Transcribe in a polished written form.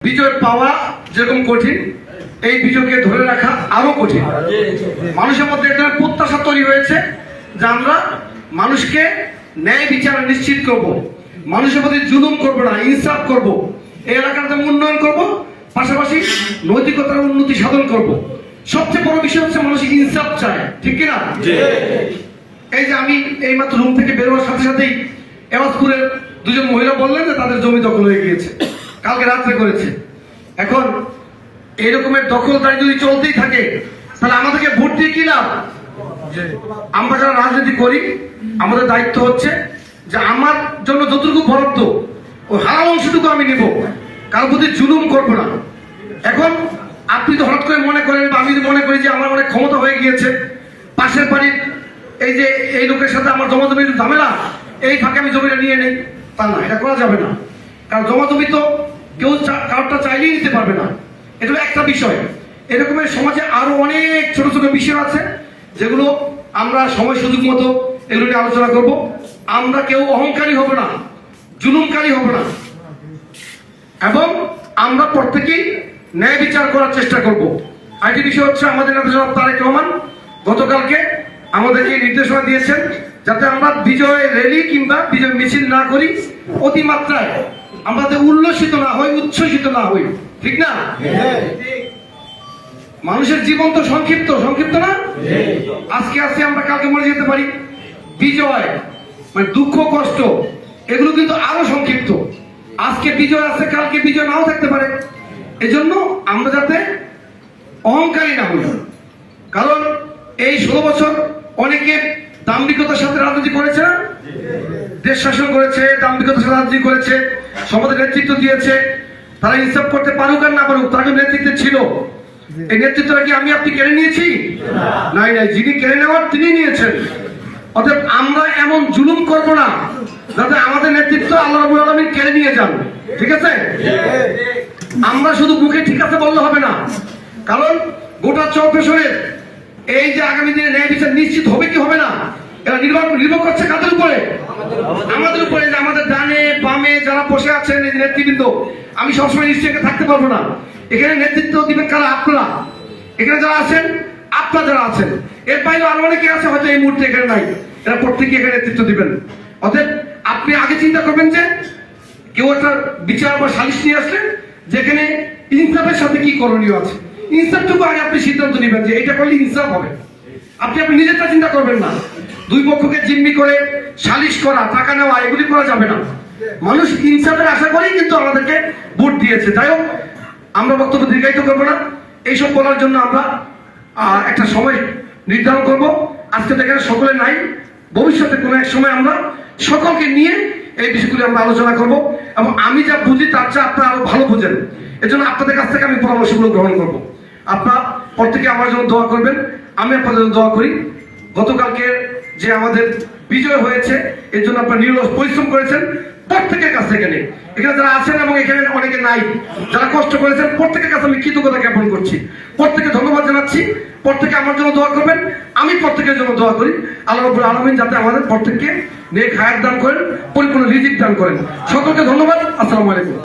বিজয় পাওয়া যেরকম কঠিন, এই বিজয়কে ধরে রাখা আরো কঠিন। মানুষের মধ্যে একটা প্রত্যাশা তৈরি হয়েছে যে আমরা মানুষকে ন্যায় বিচার নিশ্চিত করব, মানুষের প্রতি জুলুম করব না, ইনসাফ করব, এই এলাকার যেমন উন্নয়ন করব, পাশাপাশি নৈতিকতার উন্নতি সাধন করব। সবচেয়ে বড় বিষয় হচ্ছে মানুষ ইনসাফ চায়, ঠিক কিনা? এই যে আমি এইমাত্র রুম থেকে বেরোবার সাথে সাথেই এওয়াজপুরের দুজন মহিলা বললেন যে তাদের জমি দখল হয়ে গিয়েছে, কালকে রাত্রে করেছে। এখন এই রকমের দখলদারি যদি চলতেই থাকে তাহলে আমাদেরকে ভোট দিয়ে কি লাভ? আমরা যারা রাজনীতি করি আমাদের দায়িত্ব হচ্ছে যে আমার জন্য যতটুকু বরাদ্দ ওই হারাম অংশটুকু আমি নেব, কারোর প্রতি জুলুম করবো না। এখন আপনি তো হঠাৎ করে মনে করেন বা আমি তো মনে করি যে আমার অনেক ক্ষমতা হয়ে গিয়েছে, পাশের বাড়ির এই যে এই লোকের সাথে আমার জমাজমির ঝামেলা, এই ফাঁকে আমি জমিটা নিয়ে নেই, তা না, এটা করা যাবে না। কারণ জমাজমি তো কেউ কারোরটা চাইলেই নিতে পারবে না, এটা একটা বিষয়। এরকমের সমাজে আরো অনেক ছোট ছোট বিষয় আছে যেগুলো আমরা সময় সুযোগ মতো এগুলো নিয়ে আলোচনা করব। আমরা কেউ অহংকারী হব না, জুলুমকারী হব না, এবং আমরা প্রত্যেকেই ন্যায় বিচার করার চেষ্টা করব। আরেকটি বিষয় হচ্ছে আমাদের নেতা জনাব তারেক রহমান গতকালকে আমাদেরকে নির্দেশনা দিয়েছেন যাতে আমরা বিজয় র্যালি কিংবা বিজয় মিছিল না করি, অতিমাত্রায় আমরা উল্লসিত না হই, উচ্ছ্বসিত না হই, ঠিক না? মানুষের জীবন তো সংক্ষিপ্ত, সংক্ষিপ্ত না? আজকে আজকে আমরা কালকে মরে যেতে পারি। বিজয় মানে দুঃখ কষ্ট এগুলো কিন্তু আরো সংক্ষিপ্ত। আজকে বিজয় আছে, কালকে বিজয় নাও থাকতে পারে। এজন্য আমরা যাতে অহংকারী না হই, কারণ এই 16 বছর অনেকে দাম্ভিকতার সাথে রাজনীতি করেছে না, দেশ শাসন করেছে, দাম্ভিকতার সাথে রাজনীতি করেছে, সমাজের নেতৃত্ব দিয়েছে। তারা ইনসাফ করতে পারুক আর না পারুক, তার নেতৃত্বে ছিল। এই নেতৃত্বটা কি আমি আপনি কেড়ে নিয়েছি? নাই নাই, যিনি কেড়ে নেওয়ার তিনি নিয়েছেন। অতএব আমরা এমন জুলুম করব না যাতে আমাদের নেতৃত্ব আল্লাহ রাব্বুল আলামিন কেড়ে নিয়ে যান, ঠিক আছে? আমরা শুধু মুখে ঠিক আছে বললে হবে না, কারণ গোটা চৌকেশ্বরের এই যে আগামী দিনে ন্যায় বিচার নিশ্চিত হবে কি হবে না, এরা নির্ভর করছে কাদের উপরে? আমাদের উপরে। যে আমাদের ডানে বামে যারা বসে আছেন এই নেতৃবৃন্দ, আমি সবসময় নিশ্চয়ই থাকতে পারবো না। এখানে নেতৃত্ব দিবেন কারা? আপনারা। এখানে যারা আছেন, আপনারা যারা আছেন, এর বাইরে আরো অনেকে আছে হয়তো এই মুহূর্তে এখানে নাই, এরা প্রত্যেকে এখানে নেতৃত্ব দিবেন। অতএব আপনি আগে চিন্তা করবেন যে কেউ একটা বিচার বা সালিশ নিয়ে আসলেন যেখানে ইনসাফের সাথে কি করণীয় আছে, ইনসাফটুকু আগে আপনি সিদ্ধান্ত নেবেন যে এটা করলে ইনসাফ হবে। আপনি নিজেরটা চিন্তা করবেন না। দুই পক্ষকে জিম্মি করে সালিশ করা, টাকা নেওয়া, এগুলি করা যাবে না। মানুষ ইনসাফের আশা করেই কিন্তু আমাদেরকে ভোট দিয়েছে। যাই হোক, আমরা বক্তব্য দীর্ঘায়িত করবো না। এইসব বলার জন্য আমরা একটা সময় নির্ধারণ করব। আজকে তো এখানে সকলে নাই, ভবিষ্যতে কোনো এক সময় আমরা সকলকে নিয়ে এই বিষয়গুলি আমরা আলোচনা করব, এবং আমি যা বুঝি তার চেয়ে আপনারা আরো ভালো বুঝেন। এজন্য আপনাদের কাছ থেকে আমি পরামর্শগুলো গ্রহণ করব। আপনারা প্রত্যেকে আমার জন্য দোয়া করবেন, আমি আপনাদের জন্য দোয়া করি। গতকালকে যে আমাদের বিজয় হয়েছে এর জন্য আপনারা নিরলস পরিশ্রম করেছেন, প্রত্যেকের কাছ থেকে নেই, এখানে যারা আছেন এবং এখানে অনেকে নাই, যারা কষ্ট করেছেন, প্রত্যেকের কাছে আমি কৃতজ্ঞতা জ্ঞাপন করছি। প্রত্যেকে ধন্যবাদ জানাচ্ছি। প্রত্যেকে আমার জন্য দোয়া করবেন, আমি প্রত্যেকের জন্য দোয়া করি। আল্লাহ রাব্বুল আলামিন যাতে আমাদের প্রত্যেককে নেক হায়াত দান করেন, পরিপূর্ণ রিজিক দান করেন। সকলকে ধন্যবাদ। আসসালামু আলাইকুম।